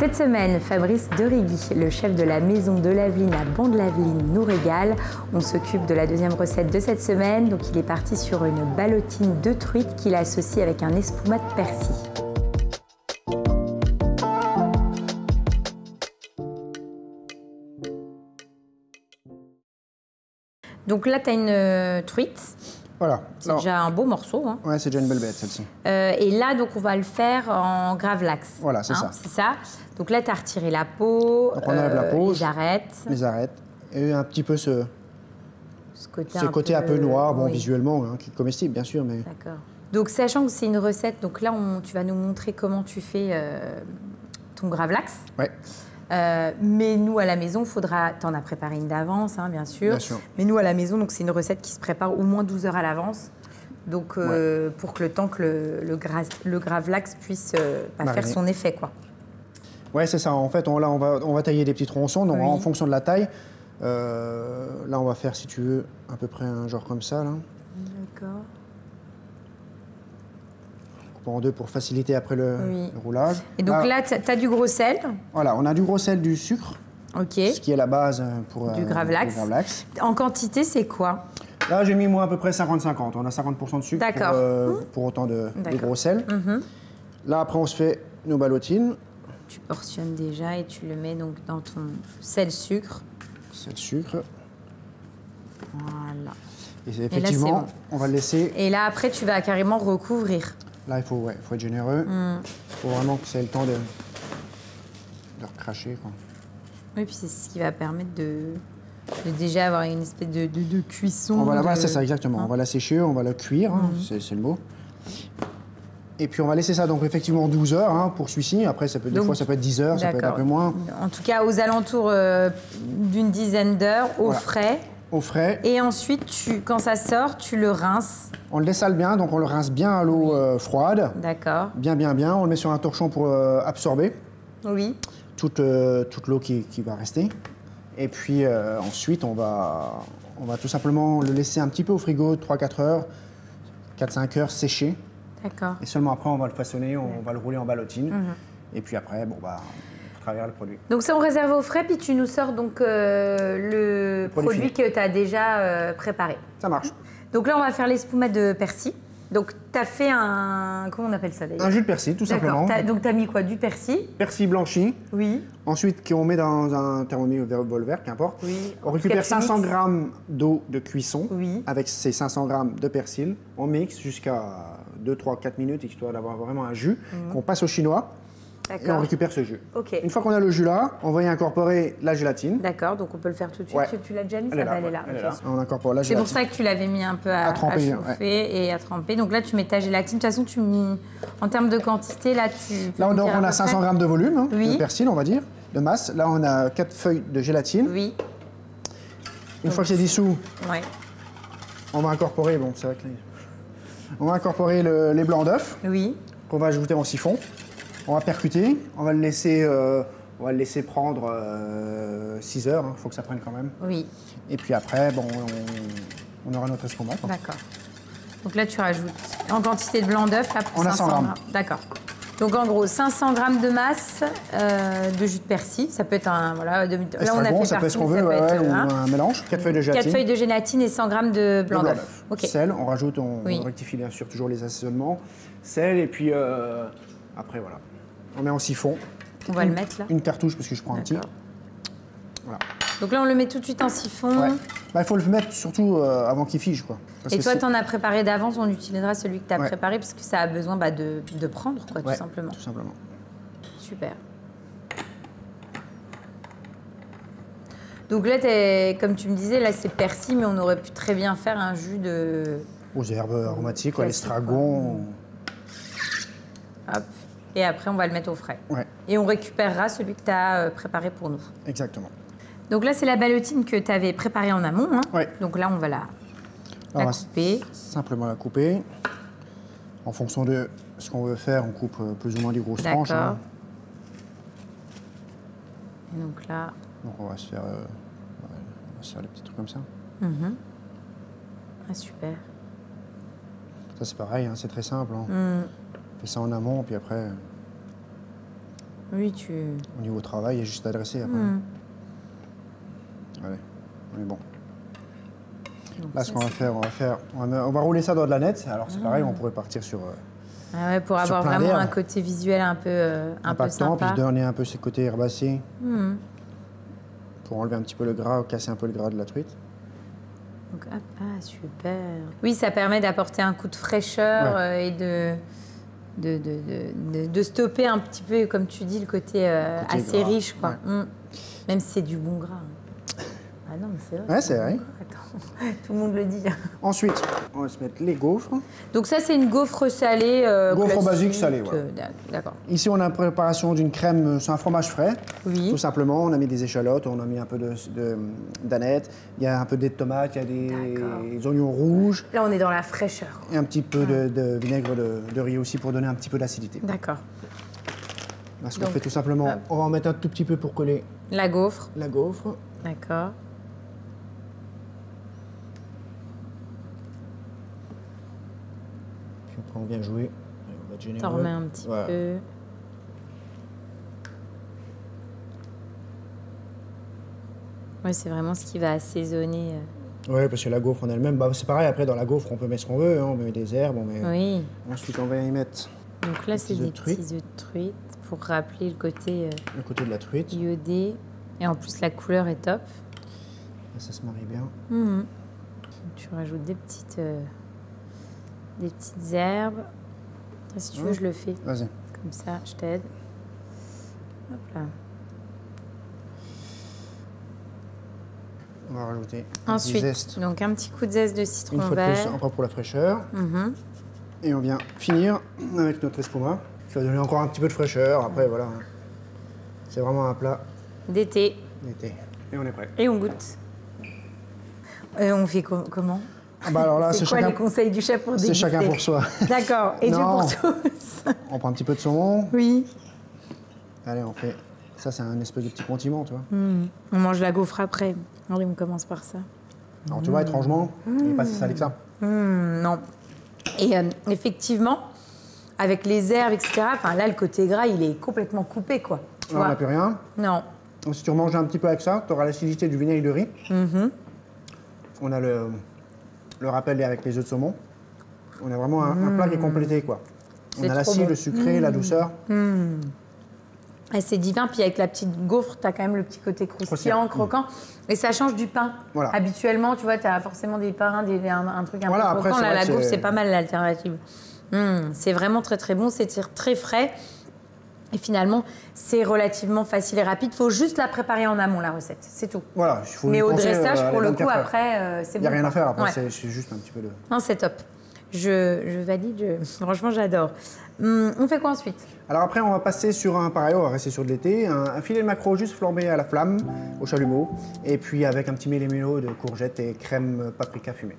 Cette semaine, Fabrice Derigui, le chef de la maison de Laveline à Ban-de-Laveline, nous régale. On s'occupe de la deuxième recette de cette semaine. Donc il est parti sur une ballotine de truite qu'il associe avec un espumade persil. Donc là, tu as une truite. Voilà. C'est déjà un beau morceau. Hein. Ouais, c'est déjà une belle bête, celle-ci. Et là, donc, on va le faire en gravlax. Voilà, c'est ça. C'est ça. Donc là, tu as retiré la peau. Donc on enlève la peau. Les arêtes. Les arêtes. Et un petit peu ce côté un peu noir, bon, oui. Visuellement, hein, qui est comestible, bien sûr. Mais... D'accord. Donc, sachant que c'est une recette, donc là, tu vas nous montrer comment tu fais ton gravlax. Ouais. Mais nous, à la maison, t'en as préparé une d'avance, hein, bien sûr. Bien sûr. Mais nous, à la maison, donc c'est une recette qui se prépare au moins 12 heures à l'avance. Donc, pour que le temps que le gravlax puisse faire son effet, quoi. Ouais, c'est ça. En fait, on va tailler des petits tronçons, donc Oui. en fonction de la taille. Là, on va faire, si tu veux, à peu près un genre comme ça, là. D'accord. En deux pour faciliter après le roulage. Et donc là, tu as du gros sel. Voilà, on a du gros sel, du sucre, OK. ce qui est la base pour Du gravlax. En quantité, c'est quoi? Là, j'ai mis moi à peu près 50-50. On a 50% de sucre pour autant de gros sel. Là, après, on se fait nos ballotines. Tu portionnes déjà et tu le mets donc dans ton sel-sucre. Sel-sucre. Voilà. Et effectivement, là, bon. On va le laisser... Et là, après, tu vas carrément recouvrir. Là, il faut être généreux. Il faut vraiment que ça ait le temps de recracher, quoi. Oui, puis c'est ce qui va permettre de déjà avoir une espèce de cuisson. Voilà, c'est ça, exactement. On va la sécher, on va la cuire, c'est le mot. Et puis, on va laisser ça, donc, effectivement, 12 heures hein, pour celui-ci. Après, des fois, ça peut être 10 heures, ça peut être un peu moins. En tout cas, aux alentours d'une dizaine d'heures, au frais. Au frais. Et ensuite, quand ça sort, tu le rinces. On le dessale bien, donc on le rince bien à l'eau froide. D'accord. Bien. On le met sur un torchon pour absorber toute l'eau qui va rester. Et puis ensuite, on va tout simplement le laisser un petit peu au frigo, 3-4 heures, 4-5 heures sécher. D'accord. Et seulement après, on va le façonner, on va le rouler en ballotine. Et puis après, on travers le produit. Donc ça, on réserve au frais, puis tu nous sors donc le produit que tu as déjà préparé. Ça marche. Donc là, on va faire l'espumade de persil. Donc tu as fait un... Comment on appelle ça d'ailleurs? Un jus de persil, tout simplement. Donc tu as mis quoi? Du persil? Persil blanchi. Oui. Ensuite, qu'on met dans un bol vert, qu'importe. Oui. On récupère 500 g d'eau de cuisson avec ces 500 g de persil. On mixe jusqu'à 2, 3, 4 minutes, histoire d'avoir vraiment un jus qu'on passe au chinois. Et on récupère ce jus. Une fois qu'on a le jus là, on va y incorporer la gélatine. D'accord, donc on peut le faire tout de suite. Tu l'as déjà mis? Elle est là. On incorpore la gélatine. C'est pour ça que tu l'avais mis un peu à chauffer et à tremper. Donc là, tu mets ta gélatine. De toute façon, en termes de quantité, là, Là, on a 500 g de volume de persil, on va dire, de masse. Là, on a 4 feuilles de gélatine. Oui. Une fois que c'est dissous, on va incorporer, on va incorporer les blancs d'œufs qu'on va ajouter en siphon. On va percuter, on va le laisser prendre 6 heures, il faut que ça prenne quand même. Oui. Et puis après, on aura notre espumade. D'accord. Donc là, tu rajoutes en quantité de blanc d'œuf, là, pour 500 grammes. D'accord. Donc en gros, 500 grammes de masse de jus de persil. Ça peut être un... Voilà, là, on a fait ça peut être ce qu'on veut, ou un mélange. 4 feuilles de gélatine. 4 feuilles de gélatine et 100 grammes de blanc d'œuf. Sel, on rajoute, on rectifie bien sûr toujours les assaisonnements. Sel et puis après, voilà. On met en siphon. On va le mettre là. Une cartouche parce que je prends un petit. Voilà. Donc là, on le met tout de suite en siphon. Il faut le mettre surtout avant qu'il fige, quoi. Et toi, tu en as préparé d'avance, on utilisera celui que tu as préparé parce que ça a besoin de prendre, quoi, tout simplement. Tout simplement. Super. Donc là, comme tu me disais, là, c'est persil, mais on aurait pu très bien faire un jus de... Aux herbes aromatiques, l'estragon. Hop. Et après, on va le mettre au frais. Et on récupérera celui que tu as préparé pour nous. Exactement. Donc là, c'est la ballotine que tu avais préparée en amont. Hein. Donc là, on va la couper. Simplement la couper. En fonction de ce qu'on veut faire, on coupe plus ou moins des grosses tranches. Hein. Et donc là... Donc on va se faire des petits trucs comme ça. Ah, super. Ça, c'est pareil, hein, c'est très simple. Hein. On fait ça en amont, puis après... Oui, tu... Au niveau travail, il y a juste à dresser après. Allez, on est bon. Donc là, ce qu'on va faire, on va rouler ça dans de la nette. Alors c'est pareil, on pourrait partir sur... Ah ouais, pour avoir vraiment un côté visuel un peu impactant, puis donner un peu ces côtés herbacés. Pour enlever un petit peu le gras, casser un peu le gras de la truite. Donc, ah, super. Oui, ça permet d'apporter un coup de fraîcheur et de stopper un petit peu, comme tu dis, le côté assez gras. Riche, quoi. Ouais. Même si c'est du bon gras. Ah non, mais c'est vrai. Ouais, c'est vrai. Attends, tout le monde le dit. Ensuite, on va se mettre les gaufres. Donc ça, c'est une gaufre salée. Gaufre basique salée, voilà. D'accord. Ici, on a la préparation d'une crème, c'est un fromage frais. Oui. Tout simplement, on a mis des échalotes, on a mis un peu d'aneth, il y a un peu de tomates, il y a des oignons rouges. Là, on est dans la fraîcheur. Et un petit peu de vinaigre de riz aussi pour donner un petit peu d'acidité. D'accord. Là, ce qu'on fait tout simplement, on va en mettre un tout petit peu pour coller la gaufre. La gaufre. D'accord. Puis après, on vient jouer. On va être généreux. T'en remets un petit peu. Oui, c'est vraiment ce qui va assaisonner. Oui, parce que la gaufre en elle-même, bah, c'est pareil, après dans la gaufre, on peut mettre ce qu'on veut, hein, on met des herbes, on met... Oui. Ensuite, on va y mettre... Donc là, c'est des petits œufs de truite pour rappeler le côté... le côté de la truite. Iodé. Et en plus, la couleur est top. Et ça se marie bien. Tu rajoutes des petites herbes. Si tu veux, je le fais. Vas-y. Comme ça, je t'aide. Hop là. On va rajouter ensuite, zeste. Donc un petit coup de zeste de citron vert. Une fois de plus, encore pour la fraîcheur. Et on vient finir avec notre espuma, qui va donner encore un petit peu de fraîcheur. Après, voilà. C'est vraiment un plat d'été. Et on est prêt. Et on goûte. On fait comment? Alors là, c'est quoi les conseils du chef pour déguster? C'est chacun pour soi. D'accord. Et Dieu pour tous. On prend un petit peu de saumon. Oui. Allez, on fait... Ça, c'est un espèce de petit condiment, tu vois. On mange la gaufre après. Alors, on commence par ça. Alors, tu vois, étrangement, il n'est pas si salé que ça. Non. Et effectivement, avec les herbes, etc., là, le côté gras, il est complètement coupé, quoi. Là, on n'a plus rien. Non. Donc, si tu remanges un petit peu avec ça, tu auras l'acidité du vinaigre de riz. On a le rappel avec les œufs de saumon. On a vraiment un plat qui est complété, quoi. On a l'acide, le sucré, la douceur. C'est divin, puis avec la petite gaufre, tu as quand même le petit côté croustillant, croquant. Et ça change du pain. Voilà. Habituellement, tu vois, tu as forcément des pains, un truc un peu après, croquant. Là, la gaufre, c'est pas mal l'alternative. C'est vraiment très très bon, c'est très frais. Et finalement, c'est relativement facile et rapide. Il faut juste la préparer en amont, la recette. C'est tout. Voilà, il faut mais au dressage, pour le coup, après, c'est bon. Il n'y a rien à faire, après, c'est juste un petit peu de... Non, c'est top. Je valide, franchement, j'adore. On fait quoi ensuite? Alors après, on va passer sur on va rester sur de l'été, un filet de maquereau juste flambé à la flamme, au chalumeau, et puis avec un petit méli-mélo de courgettes et crème paprika fumée.